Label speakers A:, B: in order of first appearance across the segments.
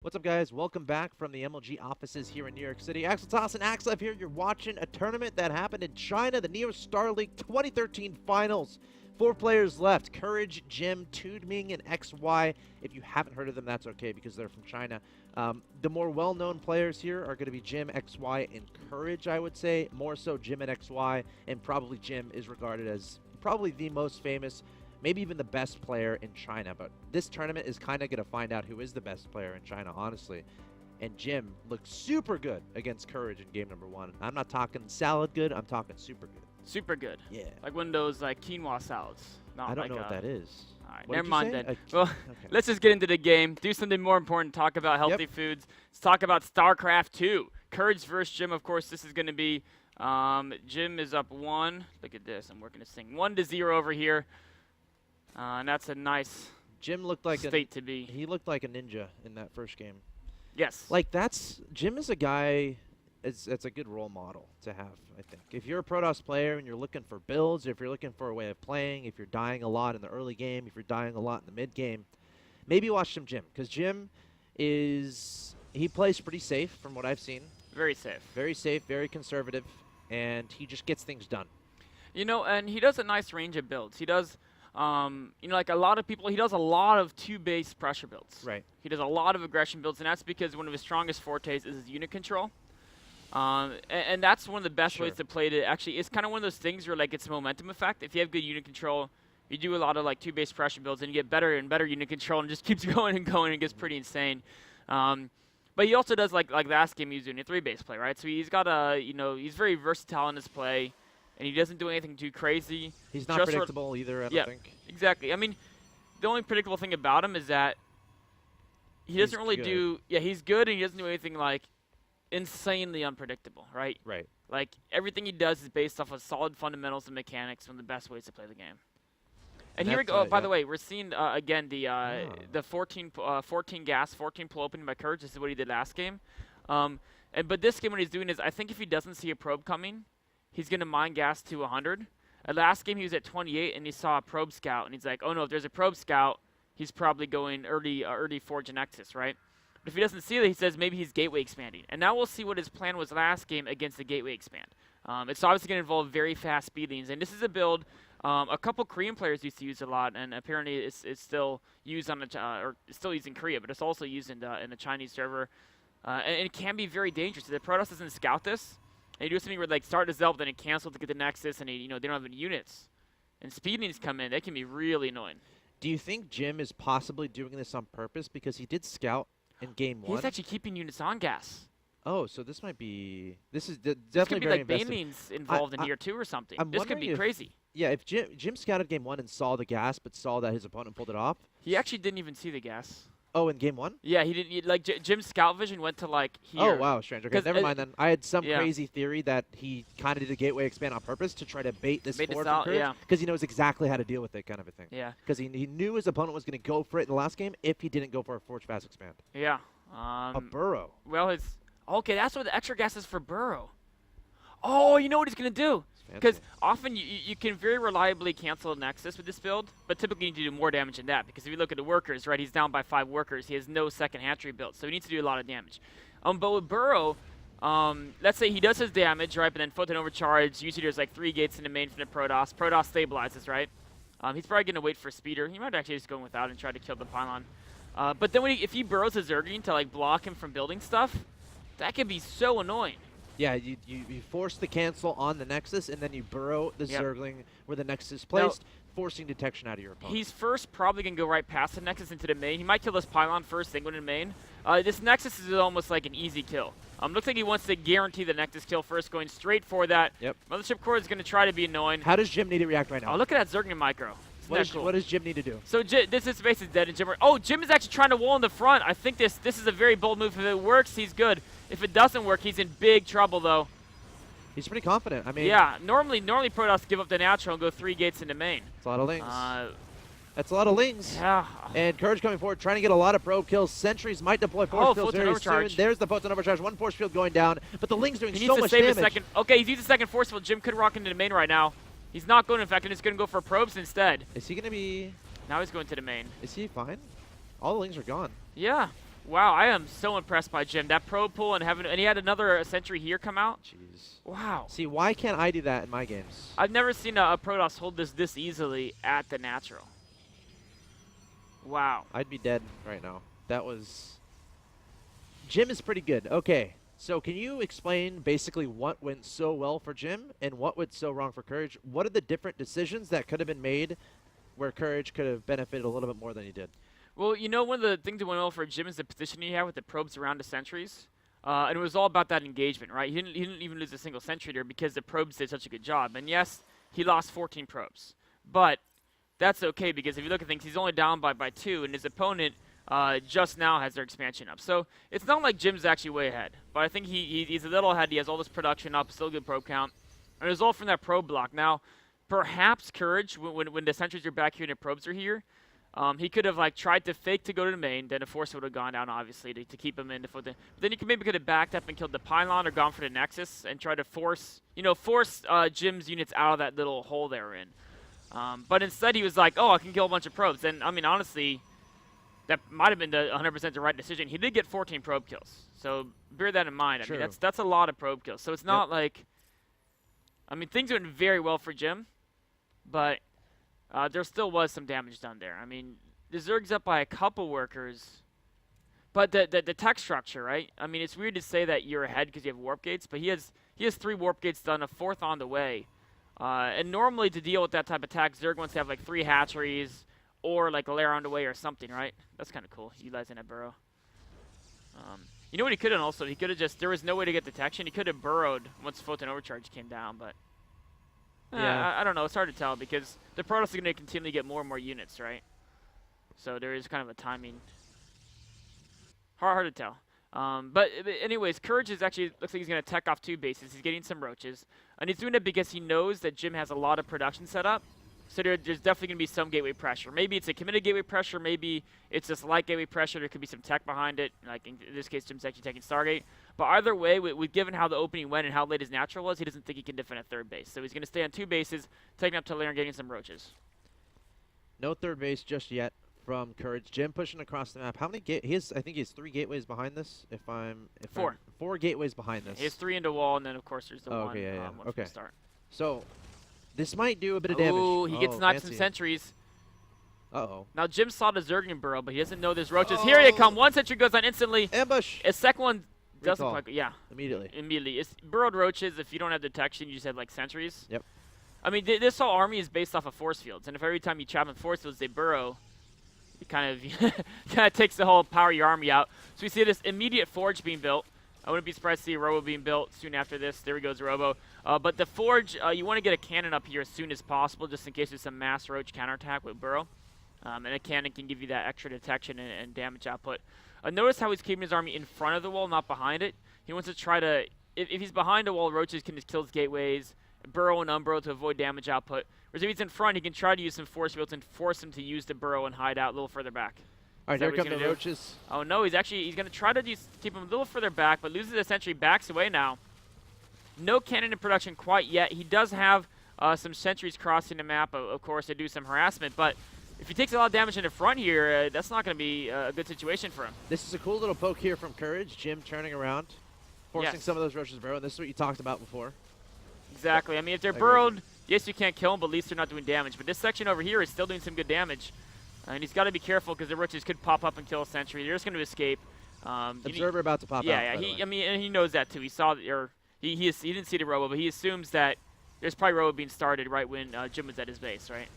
A: What's up, guys? Welcome back from the MLG offices here in New York City. Axel Toss and Axlev here. You're watching a tournament that happened in China, the Neo Star League 2013 Finals. 4 players left: Courage, Jim, Tudming, and XY. If you haven't heard of them, that's okay because they're from China. The more well-known players here are going to be Jim, XY, and Courage, I would say. More so Jim and XY, and probably Jim is regarded as probably the most famous, maybe even the best player in China. But this tournament is kind of going to find out who is the best player in China, honestly. And Jim looked super good against Courage in game number 1. I'm not talking salad good, I'm talking super good.
B: Super good.
A: Yeah.
B: Like one of those like quinoa salads. Not
A: I don't
B: like
A: know what that is.
B: All right,
A: What
B: never
A: did you
B: mind
A: say?
B: then. Well,
A: Okay.
B: let's just get into the game. Do something more important. Talk about healthy foods. Let's talk about StarCraft 2. Courage versus Jim. Of course, this is going to be Jim is up 1. Look at this. I'm working this thing 1-0 over here. And that's a nice
A: Jim looked like
B: state to be.
A: he looked like a ninja in that first game.
B: Yes.
A: Like Jim is a guy. It's a good role model to have, I think. If you're a Protoss player and you're looking for builds, if you're looking for a way of playing, if you're dying a lot in the early game, if you're dying a lot in the mid game, maybe watch some Jim, because Jim he plays pretty safe from what I've seen.
B: Very safe.
A: Very safe, very conservative, and he just gets things done.
B: You know, and he does a nice range of builds. He does, like a lot of people, he does a lot of 2-base pressure builds.
A: Right.
B: He does a lot of aggression builds, and that's because one of his strongest fortes is his unit control. And that's one of the best ways to play it. Actually, it's kind of one of those things where like it's a momentum effect. If you have good unit control, you do a lot of like 2-base pressure builds, and you get better and better unit control, and it just keeps going and going, and it gets pretty insane. But he also does like last game he was doing a 3-base play, right? So he's got he's very versatile in his play, and he doesn't do anything too crazy.
A: He's not predictable either, I don't think.
B: Exactly. I mean, the only predictable thing about him is that he doesn't really do. Yeah, he's good, and he doesn't do anything like insanely unpredictable, right?
A: Right.
B: Like everything he does is based off of solid fundamentals and mechanics, one of the best ways to play the game. And here we go. By the way, we're seeing again the 14 gas, 14 pull opening by Courage. This is what he did last game. But this game, what he's doing is, I think if he doesn't see a probe coming, he's gonna mine gas to 100. Last game he was at 28, and he saw a probe scout, and he's like, oh no, if there's a probe scout, he's probably going early Forge and Nexus, right? But if he doesn't see that, he says maybe he's gateway expanding. And now we'll see what his plan was last game against the gateway expand. It's obviously going to involve very fast speed lanes. And this is a build a couple Korean players used to use a lot, and apparently it's still used on or it's still used in Korea, but it's also used in the Chinese server. And it can be very dangerous. If the Protoss doesn't scout this, and you do something where like start to Zelp, then it cancels to get the Nexus, and they don't have any units, and speed lanes come in, they can be really annoying.
A: Do you think Jim is possibly doing this on purpose because he did scout in game 1?
B: He's actually keeping units on gas.
A: Oh, so this might be. This is
B: This
A: definitely
B: could be
A: very
B: like banelings involved in here too, or something. This could be crazy.
A: Yeah, if Jim scouted game 1 and saw the gas, but saw that his opponent pulled it off.
B: He actually didn't even see the gas.
A: Oh, in game 1?
B: Yeah, he didn't. Like Jim's scout vision went to like here.
A: Oh wow, strange. Okay, never mind then. I had some
B: yeah.
A: crazy theory that he kind of did a gateway expand on purpose to try to bait this forward from Courage,
B: yeah,
A: because he knows exactly how to deal with it, kind of a thing.
B: Yeah.
A: Because he knew his opponent was going to go for it in the last game if he didn't go for a Forge Fast expand.
B: Yeah.
A: A burrow.
B: Well, it's okay. That's what the extra gas is for burrow. Oh, you know what he's gonna do? Because often you can very reliably cancel a Nexus with this build, but typically you need to do more damage than that. Because if you look at the workers, right, he's down by 5 workers. He has no second hatchery built, so he needs to do a lot of damage. But with burrow, let's say he does his damage, right, but then Photon Overcharge. Usually there's like 3 gates in the main from the Protoss. Protoss stabilizes, right? He's probably gonna wait for Speeder. He might actually just go without and try to kill the pylon. But then if he burrows a Zergling to like block him from building stuff, that could be so annoying.
A: Yeah, you force the cancel on the Nexus, and then you burrow the Zergling where the Nexus is placed, forcing detection out of your opponent.
B: He's first probably going to go right past the Nexus into the main. He might kill this pylon first, then go to the main. This Nexus is almost like an easy kill. Looks like he wants to guarantee the Nexus kill first, going straight for that.
A: Yep.
B: Mothership Core is going to try to be annoying.
A: How does Jim need to react right now?
B: Oh, look at that Zergling micro.
A: What does Jim need to do?
B: So this is basically dead in Jim. Oh, Jim is actually trying to wall in the front. I think this is a very bold move. If it works, he's good. If it doesn't work, he's in big trouble, though.
A: He's pretty confident. I mean,
B: yeah. Normally Protoss give up the natural and go 3 gates into main.
A: That's a lot of lings. That's a lot of lings.
B: Yeah.
A: And Courage coming forward, trying to get a lot of probe kills. Sentries might deploy force fields very soon. There's the Photon Overcharge. 1 force field going down, but the ling's doing so much damage.
B: Okay, he's using a second force field. Jim could rock into the main right now. He's not going, in fact, and he's going to go for probes instead.
A: Is he going to be...
B: Now he's going to the main.
A: Is he fine? All the lings are gone.
B: Yeah. Wow, I am so impressed by Jim. That probe pull and he had another sentry here come out.
A: Jeez.
B: Wow.
A: See, why can't I do that in my games?
B: I've never seen a Protoss hold this easily at the natural. Wow.
A: I'd be dead right now. That was... Jim is pretty good. Okay, so can you explain basically what went so well for Jim and what went so wrong for Courage? What are the different decisions that could have been made where Courage could have benefited a little bit more than he did?
B: Well, you know, one of the things that went well for Jim is the position he had with the probes around the sentries. And it was all about that engagement, right? He didn't even lose a single sentry there because the probes did such a good job. And yes, he lost 14 probes. But that's okay because if you look at things, he's only down by 2, and his opponent just now has their expansion up. So it's not like Jim's actually way ahead. But I think he's a little ahead. He has all this production up, still good probe count. And it was all from that probe block. Now, perhaps Courage, when the sentries are back here and the probes are here, he could have like tried to fake to go to the main, then the force would have gone down obviously to keep him in. But then he maybe could have backed up and killed the pylon or gone for the nexus and tried to force Jim's units out of that little hole they were in. But instead he was like, oh, I can kill a bunch of probes. And I mean, honestly, that might have been 100% the right decision. He did get 14 probe kills, so bear that in mind.
A: True.
B: I mean, that's a lot of probe kills. So it's not like, I mean, things went very well for Jim, but there still was some damage done there. I mean, the Zerg's up by a couple workers, but the tech structure, right? I mean, it's weird to say that you're ahead because you have warp gates, but he has 3 warp gates done, a 4th on the way. And normally to deal with that type of attack, Zerg wants to have like 3 hatcheries or like a lair on the way or something, right? That's kind of cool, utilizing that burrow. You know what he could have also? He could have just, there was no way to get detection. He could have burrowed once Photon Overcharge came down, but yeah. I don't know. It's hard to tell because the Protoss is going to continually get more and more units, right? So there is kind of a timing. Hard to tell. But anyways, Courage is actually, looks like he's going to tech off 2 bases. He's getting some roaches. And he's doing it because he knows that Jim has a lot of production set up. So there's definitely going to be some gateway pressure. Maybe it's a committed gateway pressure. Maybe it's just light gateway pressure. There could be some tech behind it. Like in this case, Jim's actually taking Stargate. But either way, given how the opening went and how late his natural was, he doesn't think he can defend a 3rd base. So he's going to stay on 2 bases, taking up to lair and getting some roaches.
A: No 3rd base just yet from Courage. Jim pushing across the map. How many I think he has 3 gateways behind this.
B: 4.
A: 4 gateways behind this.
B: He has 3 into wall, and then of course there's the one.
A: Okay, yeah.
B: One
A: Okay.
B: From start.
A: So this might do a bit of damage.
B: Ooh, he gets knocked some
A: fancy.
B: sentries.
A: Uh-oh.
B: Now Jim saw the Zergian burrow, but he doesn't know there's roaches. Here they come. 1 sentry goes on instantly.
A: Ambush.
B: A second one doesn't
A: Recall.
B: quite. Yeah.
A: Immediately.
B: It's burrowed roaches. If you don't have detection, you just have like sentries.
A: Yep.
B: I mean, this whole army is based off of force fields, and if every time you trap in force fields they burrow, it kind of takes the whole power of your army out. So we see this immediate forge being built. I wouldn't be surprised to see a Robo being built soon after this. There he goes, Robo. But the forge, you want to get a cannon up here as soon as possible, just in case there's some mass roach counterattack with burrow. And a cannon can give you that extra detection and damage output. Notice how he's keeping his army in front of the wall, not behind it. He wants to try to, if he's behind a wall, roaches can just kill his gateways, burrow and unburrow to avoid damage output. Whereas if he's in front, he can try to use some force fields and force him to use the burrow and hide out a little further back.
A: All right, here come the roaches.
B: Oh no, he's going to try to keep him a little further back, but loses a sentry, backs away now. No cannon in production quite yet. He does have some sentries crossing the map, of course, to do some harassment, but if he takes a lot of damage in the front here, that's not going to be a good situation for him.
A: This is a cool little poke here from Courage. Jim turning around, forcing some of those roaches to burrow. This is what you talked about before.
B: Exactly. I mean, if they're burrowed, yes, you can't kill them, but at least they're not doing damage. But this section over here is still doing some good damage. And he's got to be careful because the roaches could pop up and kill a sentry. They're just going to escape.
A: Observer about to pop out.
B: Yeah. I mean, and he knows that too. He saw, or he didn't see the Robo, but he assumes that there's probably Robo being started right when Jim was at his base, right?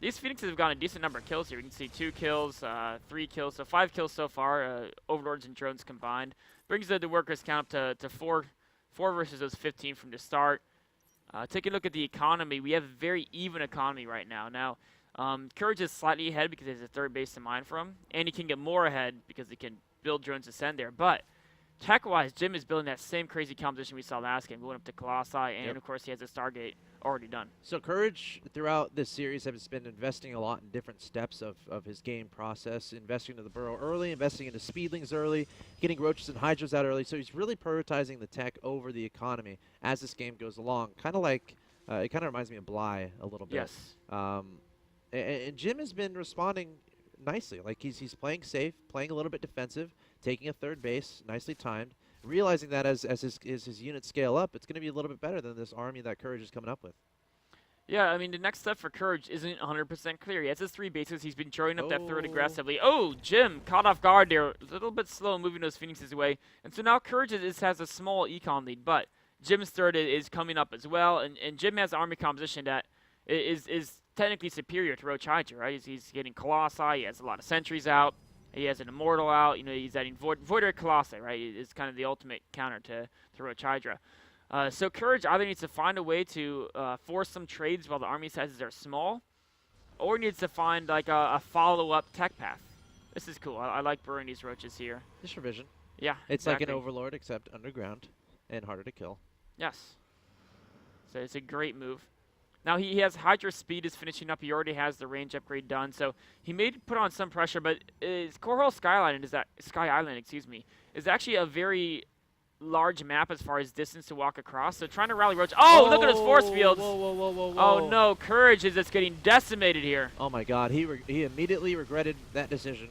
B: These Phoenixes have gotten a decent number of kills here. You can see 2 kills, 3 kills, so 5 kills so far, Overlords and drones combined. Brings the workers count up to 4 versus those 15 from the start. Taking a look at the economy, we have a very even economy right now. Now, Courage is slightly ahead because there's a 3rd base to mine from, and he can get more ahead because he can build drones to send there. But tech-wise, Jim is building that same crazy composition we saw last game, going up to Colossi, and of course he has a Stargate already done.
A: So Courage, throughout this series, has been investing a lot in different steps of his game process, investing into the burrow early, investing into speedlings early, getting roaches and hydras out early. So he's really prioritizing the tech over the economy as this game goes along. Kind of like, it kind of reminds me of Bly a little bit.
B: Yes.
A: And Jim has been responding nicely. Like he's playing safe, playing a little bit defensive, taking a third base, nicely timed, realizing that as his units scale up, it's going to be a little bit better than this army that Courage is coming up with.
B: Yeah, I mean, the next step for Courage isn't 100% clear. He has his 3 bases. He's been throwing up that third aggressively. Oh, Jim caught off guard there. A little bit slow moving those Phoenixes away. And so now Courage has a small econ lead, but Jim's third is coming up as well. And Jim has army composition that is technically superior to Roach Hydra, right? He's getting Colossi. He has a lot of sentries out. He has an Immortal out. You know, he's adding Voider Colossi, right? It's kind of the ultimate counter to Roach Hydra. So Courage either needs to find a way to force some trades while the army sizes are small, or needs to find like a follow-up tech path. This is cool. I like burrowing these roaches here.
A: Just for vision.
B: Yeah,
A: it's
B: exactly.
A: like an Overlord except underground and harder to kill.
B: Yes. So it's a great move. Now he has Hydra speed is finishing up. He already has the range upgrade done, so he may put on some pressure. But Coral Sky Island is actually a very large map as far as distance to walk across. So trying to rally roach. Oh, look at those force fields.
A: Whoa.
B: Oh no, Courage is just getting decimated here.
A: Oh my God, he immediately regretted that decision.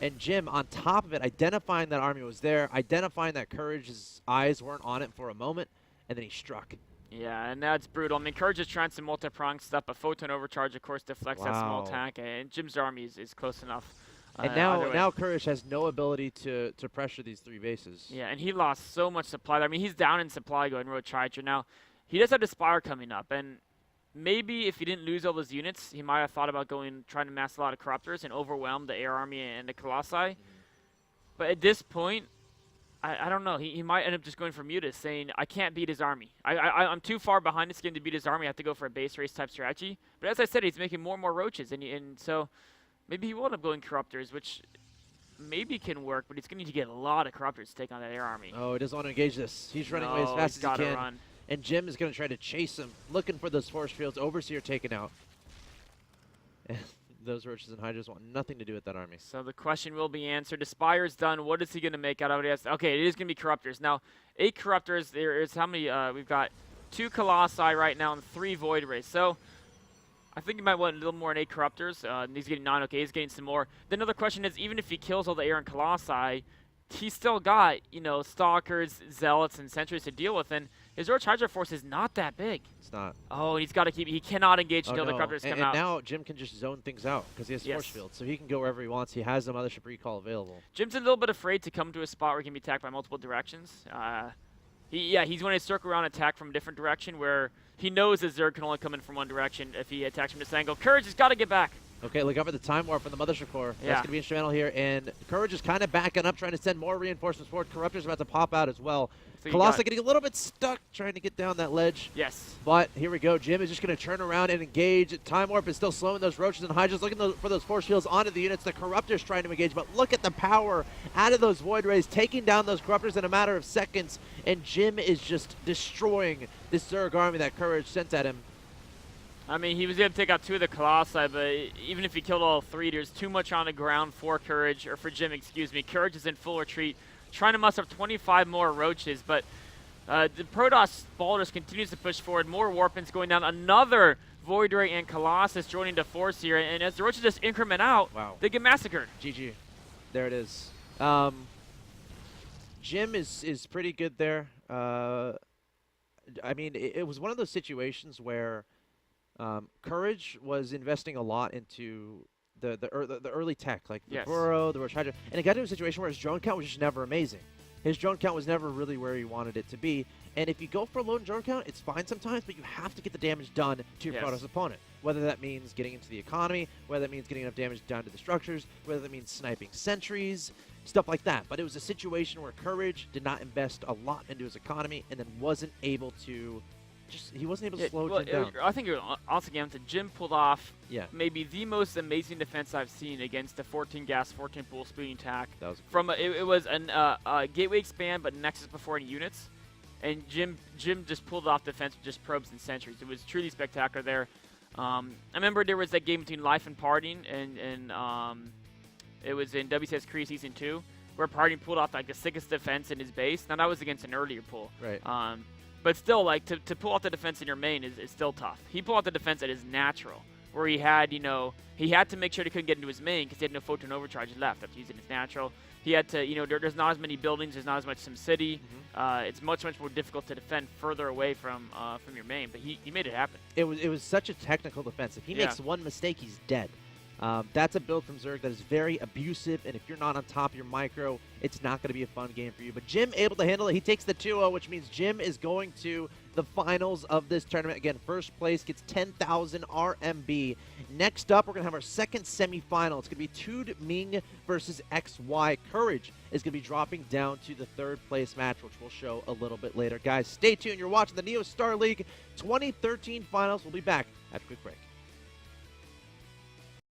A: And Jim, on top of it, identifying that army was there, identifying that Courage's eyes weren't on it for a moment, and then he struck.
B: Yeah, and that's brutal. I mean, Courage is trying some multi-pronged stuff, but Photon Overcharge, of course, deflects that small attack, and Jim's army is close enough.
A: And now Courage has no ability to pressure these 3 bases.
B: Yeah, and he lost so much supply. I mean, he's down in supply going Roach Hydra. Now, he does have the Spire coming up, and maybe if he didn't lose all those units, he might have thought about trying to mass a lot of Corruptors and overwhelm the Air Army and the Colossi. But at this point, I don't know. He might end up just going for Mutas, saying, I can't beat his army. I'm too far behind this game to beat his army. I have to go for a base race type strategy. But as I said, he's making more and more roaches, and so maybe he will end up going Corruptors, which maybe can work, but he's going to need to get a lot of Corruptors to take on that Air Army.
A: Oh, he doesn't want to engage this. He's running away as fast as he can. Run. And Jim is going to try to chase him, looking for those force fields. Overseer taken out. And those roaches and hydras want nothing to do with that army.
B: So the question will be answered. The Spire's done. What is he going to make out of it? Okay, it is going to be Corruptors. Now, 8 Corruptors. There is how many? We've got 2 Colossi right now and 3 Void Rays. So I think he might want a little more than 8 Corruptors. He's getting 9. Okay, he's getting some more. The another question is, even if he kills all the Air and Colossi, he's still got, you know, Stalkers, Zealots, and Sentries to deal with, and his Roach Hydra force is not that big.
A: It's not.
B: Oh, he's got to keep. He cannot engage until the Corruptors come out.
A: And now Jim can just zone things out because he has force fields, so he can go wherever he wants. He has the Mothership Recall available.
B: Jim's a little bit afraid to come to a spot where he can be attacked by multiple directions. He's going to circle around and attack from a different direction where he knows that Zerg can only come in from one direction if he attacks from this angle. Courage has got to get back.
A: Okay, look out for the Time Warp from the Mothership Core. That's going to be instrumental here. And Courage is kind of backing up, trying to send more reinforcements forward. Corruptor's about to pop out as well. So Colossi getting a little bit stuck trying to get down that ledge.
B: Yes.
A: But here we go. Jim is just going to turn around and engage. Time Warp is still slowing those roaches and hydras, looking for those force fields onto the units. The Corruptor's trying to engage, but look at the power out of those Void Rays, taking down those Corruptors in a matter of seconds. And Jim is just destroying this Zerg army that Courage sent at him.
B: I mean, he was able to take out 2 of the Colossi, but even if he killed all 3, there's too much on the ground for Courage, or for Jim, excuse me. Courage is in full retreat, trying to muster up 25 more roaches, but the Protoss Baldur's continues to push forward. More Warpins going down. Another Void Ray and Colossus joining the force here, and as the roaches just increment out, they get massacred.
A: GG. There it is. Jim is pretty good there. I mean, it was one of those situations where Courage was investing a lot into the early tech, like the Burrow, the Roach Hydra, and it got to a situation where his drone count was just never amazing. His drone count was never really where he wanted it to be, and if you go for a low drone count, it's fine sometimes, but you have to get the damage done to your Protoss opponent. Whether that means getting into the economy, whether that means getting enough damage down to the structures, whether that means sniping sentries, stuff like that. But it was a situation where Courage did not invest a lot into his economy and then wasn't able to he wasn't able to slow Jim down.
B: I think also again, Jim pulled off maybe the most amazing defense I've seen against the 14 gas, 14 pool speeding attack.
A: That was
B: from it was a gateway expand, but Nexus before any units, and Jim just pulled off defense with just probes and sentries. It was truly spectacular there. I remember there was that game between Life and Parting, and it was in WCS Korea Season 2, where Parting pulled off like the sickest defense in his base. Now that was against an earlier pool.
A: Right.
B: But still, like, to pull out the defense in your main is still tough. He pulled out the defense that is natural, where he had, you know, he had to make sure he couldn't get into his main because he had no photon overcharge left after using his natural. He had to, you know, there's not as many buildings, there's not as much SimCity. It's much more difficult to defend further away from your main, but he made it happen.
A: It was such a technical defense. If he makes one mistake, he's dead. That's a build from Zerg that is very abusive, and if you're not on top of your micro, it's not going to be a fun game for you. But Jim able to handle it. He takes the 2-0, which means Jim is going to the finals of this tournament. Again, first place gets 10,000 RMB. Next up, we're going to have our second semifinal. It's going to be Tude Ming versus XY. Courage is going to be dropping down to the third place match, which we'll show a little bit later. Guys, stay tuned. You're watching the Neo Star League 2013 finals. We'll be back after a quick break.